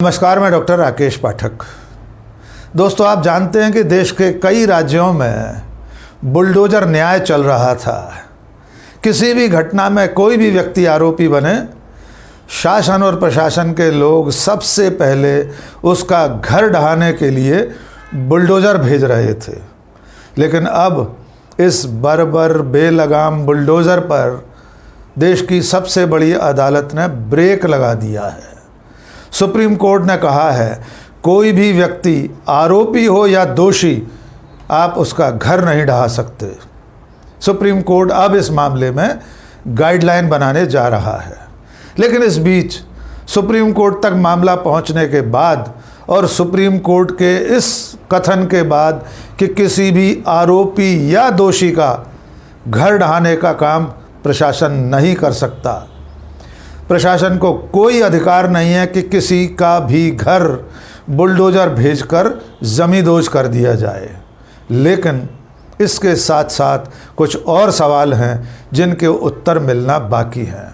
नमस्कार, मैं डॉक्टर राकेश पाठक। दोस्तों, आप जानते हैं कि देश के कई राज्यों में बुलडोजर न्याय चल रहा था। किसी भी घटना में कोई भी व्यक्ति आरोपी बने, शासन और प्रशासन के लोग सबसे पहले उसका घर ढहाने के लिए बुलडोजर भेज रहे थे। लेकिन अब इस बर्बर बेलगाम बुलडोजर पर देश की सबसे बड़ी अदालत ने ब्रेक लगा दिया है। सुप्रीम कोर्ट ने कहा है, कोई भी व्यक्ति आरोपी हो या दोषी, आप उसका घर नहीं ढहा सकते। सुप्रीम कोर्ट अब इस मामले में गाइडलाइन बनाने जा रहा है। लेकिन इस बीच सुप्रीम कोर्ट तक मामला पहुंचने के बाद और सुप्रीम कोर्ट के इस कथन के बाद कि किसी भी आरोपी या दोषी का घर ढहाने का काम प्रशासन नहीं कर सकता, प्रशासन को कोई अधिकार नहीं है कि किसी का भी घर बुलडोजर भेजकर जमींदोज कर दिया जाए। लेकिन इसके साथ साथ कुछ और सवाल हैं जिनके उत्तर मिलना बाकी हैं।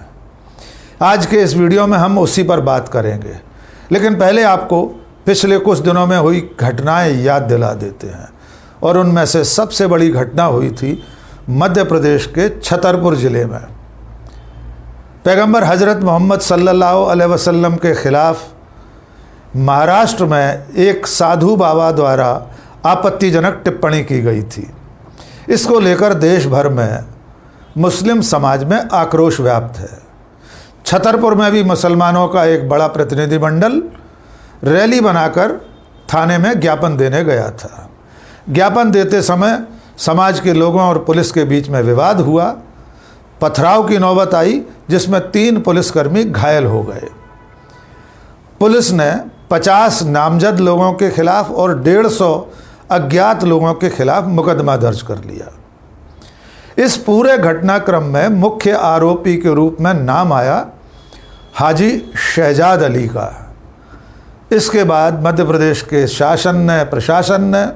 आज के इस वीडियो में हम उसी पर बात करेंगे। लेकिन पहले आपको पिछले कुछ दिनों में हुई घटनाएं याद दिला देते हैं। और उनमें से सबसे बड़ी घटना हुई थी मध्य प्रदेश के छतरपुर ज़िले में। पैगंबर हज़रत मोहम्मद सल्लल्लाहु अलैहि वसल्लम के ख़िलाफ़ महाराष्ट्र में एक साधु बाबा द्वारा आपत्तिजनक टिप्पणी की गई थी। इसको लेकर देश भर में मुस्लिम समाज में आक्रोश व्याप्त है। छतरपुर में भी मुसलमानों का एक बड़ा प्रतिनिधिमंडल रैली बनाकर थाने में ज्ञापन देने गया था। ज्ञापन देते समय समाज के लोगों और पुलिस के बीच में विवाद हुआ। पथराव की नौबत आई जिसमें 3 पुलिसकर्मी घायल हो गए। पुलिस ने 50 नामजद लोगों के खिलाफ और 150 अज्ञात लोगों के खिलाफ मुकदमा दर्ज कर लिया। इस पूरे घटनाक्रम में मुख्य आरोपी के रूप में नाम आया हाजी शहजाद अली का। इसके बाद मध्य प्रदेश के प्रशासन ने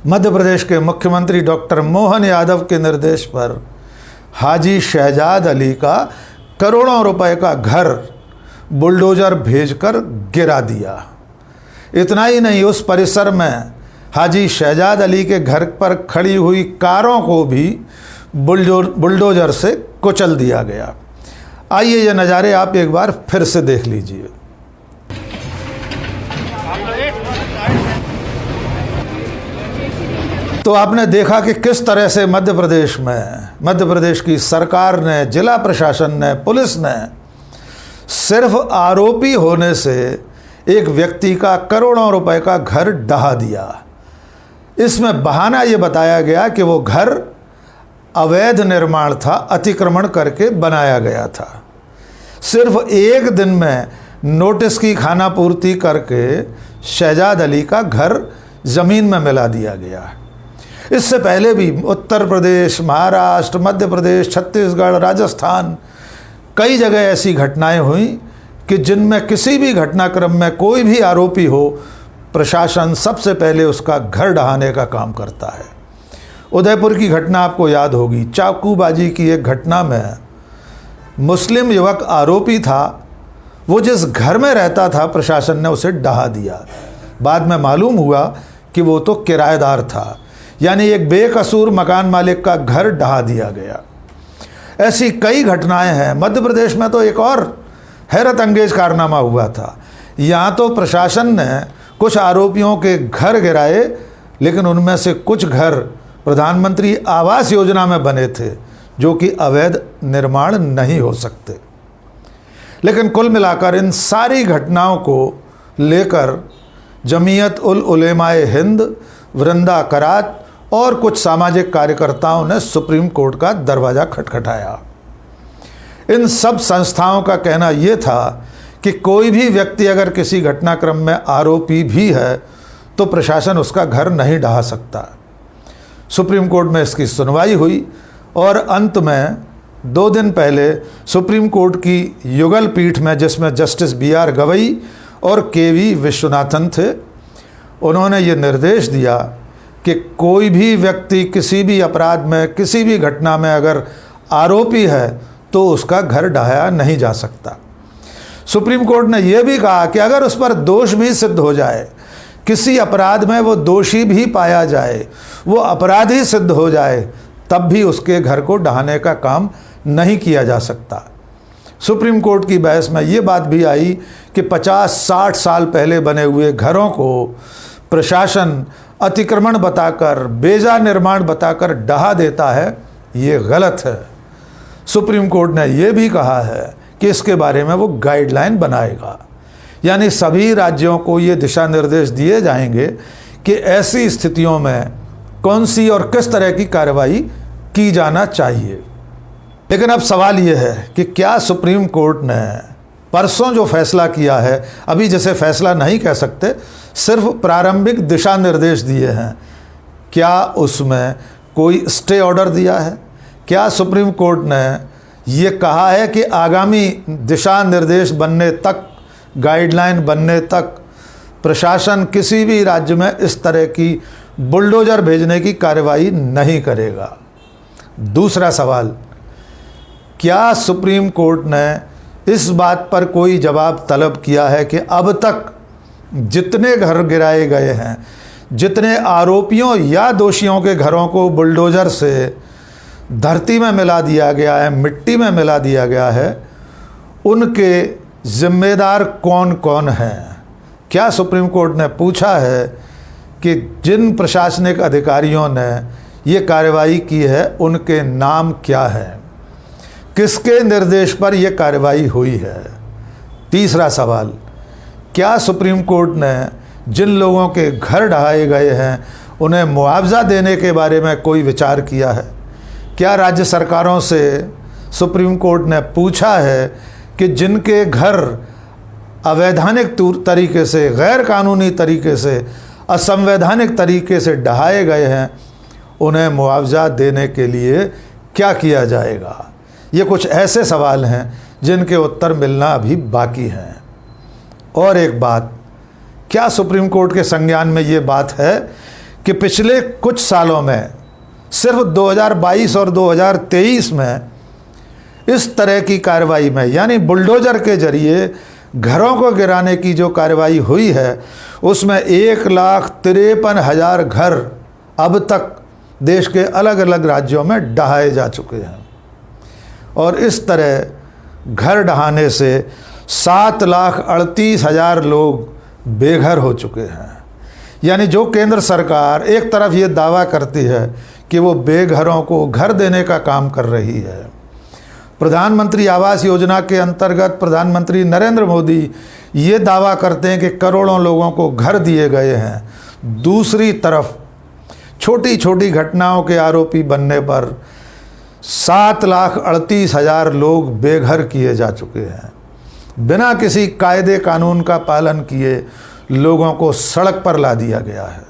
मध्य प्रदेश के मुख्यमंत्री डॉक्टर मोहन यादव के निर्देश पर हाजी शहजाद अली का करोड़ों रुपए का घर बुलडोजर भेजकर गिरा दिया। इतना ही नहीं, उस परिसर में हाजी शहजाद अली के घर पर खड़ी हुई कारों को भी बुलडोजर से कुचल दिया गया। आइए ये नज़ारे आप एक बार फिर से देख लीजिए। तो आपने देखा कि किस तरह से मध्य प्रदेश की सरकार ने, जिला प्रशासन ने, पुलिस ने सिर्फ आरोपी होने से एक व्यक्ति का करोड़ों रुपए का घर ढहा दिया। इसमें बहाना ये बताया गया कि वो घर अवैध निर्माण था, अतिक्रमण करके बनाया गया था। सिर्फ एक दिन में नोटिस की खानापूर्ति करके शहजाद अली का घर ज़मीन में मिला दिया गया। इससे पहले भी उत्तर प्रदेश, महाराष्ट्र, मध्य प्रदेश, छत्तीसगढ़, राजस्थान, कई जगह ऐसी घटनाएं हुई कि जिनमें किसी भी घटनाक्रम में कोई भी आरोपी हो, प्रशासन सबसे पहले उसका घर ढहाने का काम करता है। उदयपुर की घटना आपको याद होगी। चाकूबाजी की एक घटना में मुस्लिम युवक आरोपी था। वो जिस घर में रहता था, प्रशासन ने उसे ढहा दिया। बाद में मालूम हुआ कि वो तो किराएदार था, यानी एक बेकसूर मकान मालिक का घर ढहा दिया गया। ऐसी कई घटनाएं हैं। मध्य प्रदेश में तो एक और हैरत अंगेज कारनामा हुआ था। यहाँ तो प्रशासन ने कुछ आरोपियों के घर गिराए, लेकिन उनमें से कुछ घर प्रधानमंत्री आवास योजना में बने थे, जो कि अवैध निर्माण नहीं हो सकते। लेकिन कुल मिलाकर इन सारी घटनाओं को लेकर जमीयत उल उलेमाए हिंद, वृंदा करात और कुछ सामाजिक कार्यकर्ताओं ने सुप्रीम कोर्ट का दरवाज़ा खटखटाया। इन सब संस्थाओं का कहना यह था कि कोई भी व्यक्ति अगर किसी घटनाक्रम में आरोपी भी है तो प्रशासन उसका घर नहीं ढहा सकता। सुप्रीम कोर्ट में इसकी सुनवाई हुई और अंत में 2 दिन पहले सुप्रीम कोर्ट की युगल पीठ में, जिसमें जस्टिस BR गवई और KV विश्वनाथन थे, उन्होंने ये निर्देश दिया कि कोई भी व्यक्ति किसी भी अपराध में, किसी भी घटना में अगर आरोपी है तो उसका घर ढहाया नहीं जा सकता। सुप्रीम कोर्ट ने यह भी कहा कि अगर उस पर दोष भी सिद्ध हो जाए, किसी अपराध में वो दोषी भी पाया जाए, वो अपराधी सिद्ध हो जाए, तब भी उसके घर को ढहाने का काम नहीं किया जा सकता। सुप्रीम कोर्ट की बहस में ये बात भी आई कि 50-60 साल पहले बने हुए घरों को प्रशासन अतिक्रमण बताकर, बेजा निर्माण बताकर ढहा देता है, ये गलत है। सुप्रीम कोर्ट ने यह भी कहा है कि इसके बारे में वो गाइडलाइन बनाएगा, यानी सभी राज्यों को ये दिशा निर्देश दिए जाएंगे कि ऐसी स्थितियों में कौन सी और किस तरह की कार्रवाई की जाना चाहिए। लेकिन अब सवाल ये है कि क्या सुप्रीम कोर्ट ने परसों जो फैसला किया है, अभी जिसे फैसला नहीं कह सकते, सिर्फ प्रारंभिक दिशा निर्देश दिए हैं, क्या उसमें कोई स्टे ऑर्डर दिया है? क्या सुप्रीम कोर्ट ने ये कहा है कि आगामी दिशा निर्देश बनने तक, गाइडलाइन बनने तक प्रशासन किसी भी राज्य में इस तरह की बुलडोजर भेजने की कार्रवाई नहीं करेगा? दूसरा सवाल, क्या सुप्रीम कोर्ट ने इस बात पर कोई जवाब तलब किया है कि अब तक जितने घर गिराए गए हैं, जितने आरोपियों या दोषियों के घरों को बुलडोजर से धरती में मिला दिया गया है, मिट्टी में मिला दिया गया है, उनके जिम्मेदार कौन कौन हैं? क्या सुप्रीम कोर्ट ने पूछा है कि जिन प्रशासनिक अधिकारियों ने ये कार्रवाई की है उनके नाम क्या हैं, किसके निर्देश पर यह कार्रवाई हुई है? तीसरा सवाल, क्या सुप्रीम कोर्ट ने जिन लोगों के घर ढहाए गए हैं उन्हें मुआवजा देने के बारे में कोई विचार किया है? क्या राज्य सरकारों से सुप्रीम कोर्ट ने पूछा है कि जिनके घर अवैधानिक तरीके से, गैर कानूनी तरीके से, असंवैधानिक तरीके से ढहाए गए हैं, उन्हें मुआवजा देने के लिए क्या किया जाएगा? ये कुछ ऐसे सवाल हैं जिनके उत्तर मिलना अभी बाकी हैं। और एक बात, क्या सुप्रीम कोर्ट के संज्ञान में ये बात है कि पिछले कुछ सालों में, सिर्फ 2022 और 2023 में इस तरह की कार्रवाई में, यानी बुलडोजर के जरिए घरों को गिराने की जो कार्रवाई हुई है, उसमें 1,53,000 घर अब तक देश के अलग अलग राज्यों में ढहाए जा चुके हैं। और इस तरह घर ढहाने से 7,38,000 लोग बेघर हो चुके हैं। यानी जो केंद्र सरकार एक तरफ ये दावा करती है कि वो बेघरों को घर देने का काम कर रही है, प्रधानमंत्री आवास योजना के अंतर्गत प्रधानमंत्री नरेंद्र मोदी ये दावा करते हैं कि करोड़ों लोगों को घर दिए गए हैं, दूसरी तरफ छोटी छोटी घटनाओं के आरोपी बनने पर 7,38,000 लोग बेघर किए जा चुके हैं। बिना किसी कायदे कानून का पालन किए लोगों को सड़क पर ला दिया गया है।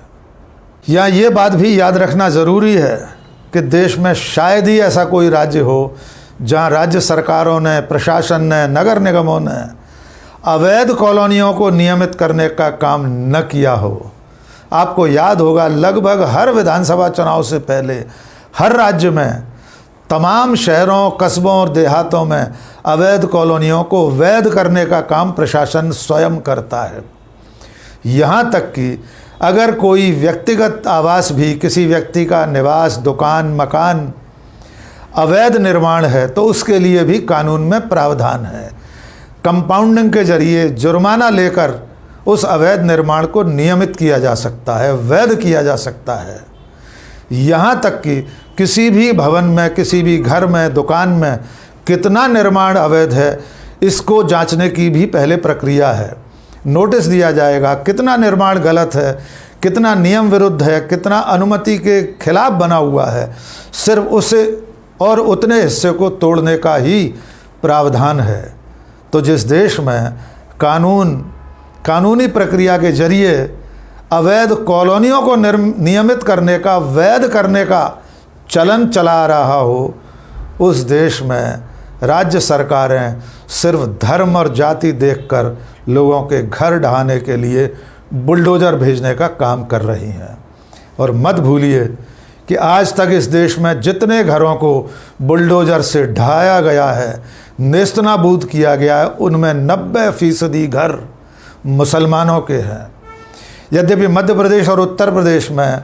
या ये बात भी याद रखना ज़रूरी है कि देश में शायद ही ऐसा कोई राज्य हो जहां राज्य सरकारों ने, प्रशासन ने, नगर निगमों ने अवैध कॉलोनियों को नियमित करने का काम न किया हो। आपको याद होगा, लगभग हर विधानसभा चुनाव से पहले हर राज्य में, तमाम शहरों, कस्बों और देहातों में अवैध कॉलोनियों को वैध करने का काम प्रशासन स्वयं करता है। यहाँ तक कि अगर कोई व्यक्तिगत आवास भी, किसी व्यक्ति का निवास, दुकान, मकान अवैध निर्माण है तो उसके लिए भी कानून में प्रावधान है। कंपाउंडिंग के जरिए जुर्माना लेकर उस अवैध निर्माण को नियमित किया जा सकता है, वैध किया जा सकता है। यहाँ तक कि किसी भी भवन में, किसी भी घर में, दुकान में कितना निर्माण अवैध है, इसको जांचने की भी पहले प्रक्रिया है। नोटिस दिया जाएगा कितना निर्माण गलत है, कितना नियम विरुद्ध है, कितना अनुमति के खिलाफ बना हुआ है। सिर्फ उसे और उतने हिस्से को तोड़ने का ही प्रावधान है। तो जिस देश में कानूनी प्रक्रिया के जरिए अवैध कॉलोनियों को नियमित करने का, वैध करने का चलन चला रहा हो, उस देश में राज्य सरकारें सिर्फ धर्म और जाति देखकर लोगों के घर ढहाने के लिए बुलडोजर भेजने का काम कर रही हैं। और मत भूलिए कि आज तक इस देश में जितने घरों को बुलडोजर से ढहाया गया है, नेस्तनाबूद किया गया है, उनमें 90% घर मुसलमानों के हैं। यद्यपि मध्य प्रदेश और उत्तर प्रदेश में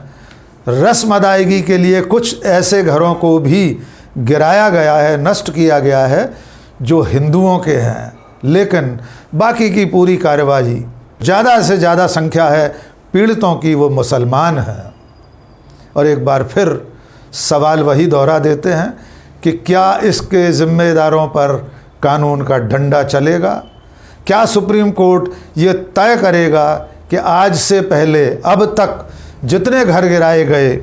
रस्म अदायगी के लिए कुछ ऐसे घरों को भी गिराया गया है, नष्ट किया गया है जो हिंदुओं के हैं, लेकिन बाकी की पूरी कार्यवाही, ज़्यादा से ज़्यादा संख्या है पीड़ितों की, वो मुसलमान हैं। और एक बार फिर सवाल वही दोहरा देते हैं कि क्या इसके ज़िम्मेदारों पर कानून का डंडा चलेगा? क्या सुप्रीम कोर्ट ये तय करेगा कि आज से पहले अब तक जितने घर गिराए गए,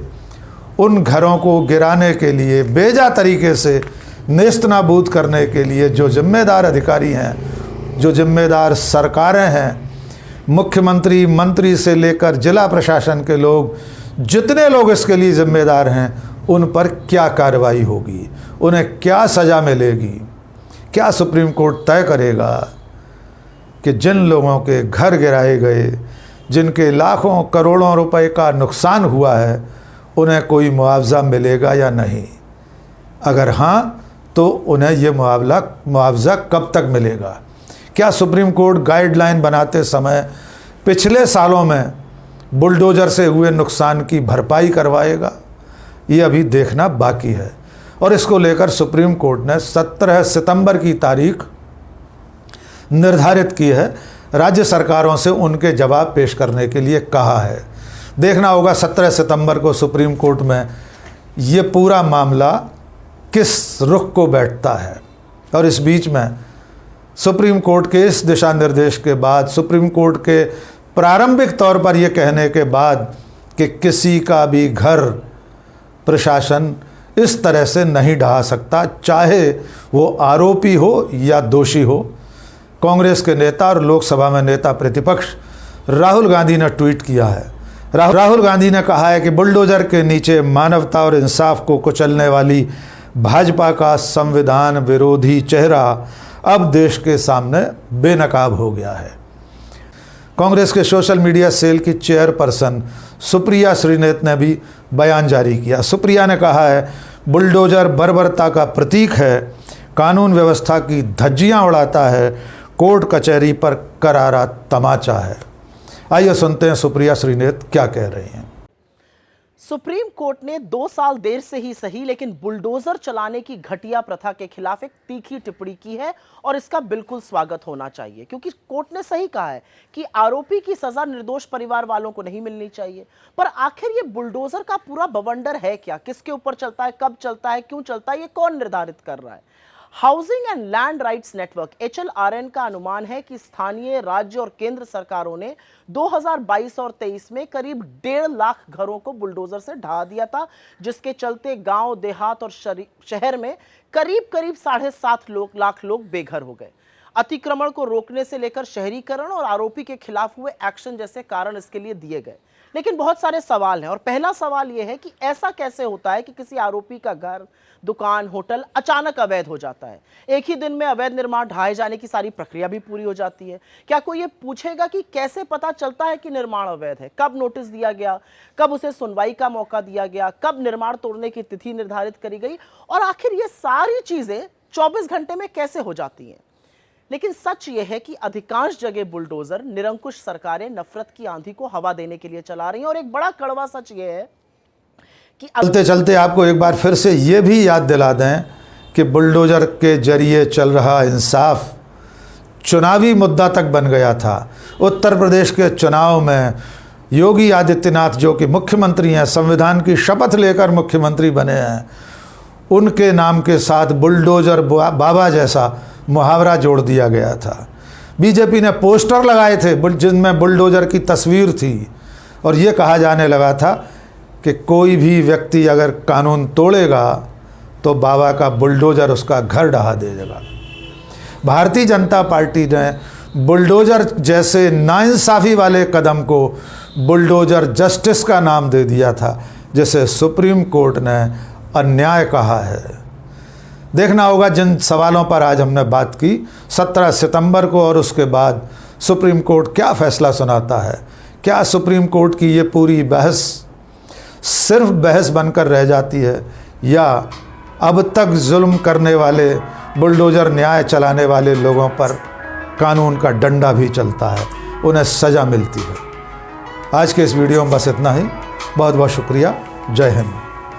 उन घरों को गिराने के लिए, बेजा तरीके से नेस्तनाबूद करने के लिए जो जिम्मेदार अधिकारी हैं, जो जिम्मेदार सरकारें हैं, मुख्यमंत्री, मंत्री से लेकर जिला प्रशासन के लोग, जितने लोग इसके लिए जिम्मेदार हैं, उन पर क्या कार्रवाई होगी, उन्हें क्या सज़ा मिलेगी? क्या सुप्रीम कोर्ट तय करेगा कि जिन लोगों के घर गिराए गए, जिनके लाखों करोड़ों रुपए का नुकसान हुआ है, उन्हें कोई मुआवजा मिलेगा या नहीं? अगर हाँ, तो उन्हें ये मुआवजा कब तक मिलेगा? क्या सुप्रीम कोर्ट गाइडलाइन बनाते समय पिछले सालों में बुलडोज़र से हुए नुकसान की भरपाई करवाएगा? ये अभी देखना बाकी है। और इसको लेकर सुप्रीम कोर्ट ने 17 सितंबर की तारीख निर्धारित की है, राज्य सरकारों से उनके जवाब पेश करने के लिए कहा है। देखना होगा 17 सितंबर को सुप्रीम कोर्ट में ये पूरा मामला किस रुख को बैठता है। और इस बीच में सुप्रीम कोर्ट के इस दिशा निर्देश के बाद, सुप्रीम कोर्ट के प्रारंभिक तौर पर यह कहने के बाद कि किसी का भी घर प्रशासन इस तरह से नहीं ढहा सकता, चाहे वो आरोपी हो या दोषी हो, कांग्रेस के नेता और लोकसभा में नेता प्रतिपक्ष राहुल गांधी ने ट्वीट किया है। राहुल गांधी ने कहा है कि बुलडोज़र के नीचे मानवता और इंसाफ को कुचलने वाली भाजपा का संविधान विरोधी चेहरा अब देश के सामने बेनकाब हो गया है। कांग्रेस के सोशल मीडिया सेल की चेयरपर्सन सुप्रिया श्रीनेत ने भी बयान जारी किया। सुप्रिया ने कहा है, बुलडोज़र बर्बरता का प्रतीक है, कानून व्यवस्था की धज्जियां उड़ाता है, कोर्ट कचहरी पर करारा तमाचा है। आइए सुनते हैं सुप्रिया श्रीनेत क्या कह रही हैं। सुप्रीम कोर्ट ने 2 साल देर से ही सही, लेकिन बुलडोजर चलाने की घटिया प्रथा के खिलाफ एक तीखी टिप्पणी की है और इसका बिल्कुल स्वागत होना चाहिए, क्योंकि कोर्ट ने सही कहा है कि आरोपी की सजा निर्दोष परिवार वालों को नहीं मिलनी चाहिए। पर आखिर ये बुलडोजर का पूरा बवंडर है क्या? किसके ऊपर चलता है, कब चलता है, क्यों चलता है, ये कौन निर्धारित कर रहा है? Housing and land rights network HLRN का अनुमान है कि स्थानीय, राज्य और केंद्र सरकारों ने 2022 और 23 में करीब 1.5 लाख घरों को बुलडोजर से ढहा दिया था, जिसके चलते गांव, देहात और शहर में करीब 7.5 लाख लोग बेघर हो गए। अतिक्रमण को रोकने से लेकर शहरीकरण और आरोपी के खिलाफ हुए एक्शन जैसे कारण इसके लिए दिए गए। लेकिन बहुत सारे सवाल हैं, और पहला सवाल यह है कि ऐसा कैसे होता है कि किसी आरोपी का घर, दुकान, होटल अचानक अवैध हो जाता है? एक ही दिन में अवैध निर्माण ढहाए जाने की सारी प्रक्रिया भी पूरी हो जाती है। क्या कोई ये पूछेगा कि कैसे पता चलता है कि निर्माण अवैध है? कब नोटिस दिया गया, कब उसे सुनवाई का मौका दिया गया, कब निर्माण तोड़ने की तिथि निर्धारित करी गई, और आखिर ये सारी चीजें 24 घंटे में कैसे हो जाती हैं? लेकिन सच यह है कि अधिकांश जगह बुलडोजर निरंकुश सरकारें नफरत की आंधी को हवा देने के लिए चला रही हैं। और एक बड़ा कड़वा सच यह है कि चलते चलते आपको एक बार फिर से ये भी याद दिला दें कि बुलडोजर के जरिए चल रहा इंसाफ चुनावी मुद्दा तक बन गया था। उत्तर प्रदेश के चुनाव में योगी आदित्यनाथ, जो कि मुख्यमंत्री हैं, संविधान की शपथ लेकर मुख्यमंत्री बने हैं, उनके नाम के साथ बुलडोजर बाबा जैसा मुहावरा जोड़ दिया गया था। बीजेपी ने पोस्टर लगाए थे जिनमें बुलडोजर की तस्वीर थी, और ये कहा जाने लगा था कि कोई भी व्यक्ति अगर कानून तोड़ेगा तो बाबा का बुलडोजर उसका घर ढहा देगा। भारतीय जनता पार्टी ने बुलडोजर जैसे नाइंसाफ़ी वाले कदम को बुलडोजर जस्टिस का नाम दे दिया था, जिसे सुप्रीम कोर्ट ने अन्याय कहा है। देखना होगा जिन सवालों पर आज हमने बात की, 17 सितंबर को और उसके बाद सुप्रीम कोर्ट क्या फैसला सुनाता है। क्या सुप्रीम कोर्ट की ये पूरी बहस सिर्फ बहस बनकर रह जाती है, या अब तक जुल्म करने वाले बुलडोज़र न्याय चलाने वाले लोगों पर कानून का डंडा भी चलता है, उन्हें सज़ा मिलती है। आज के इस वीडियो में बस इतना ही। बहुत बहुत शुक्रिया। जय हिंद।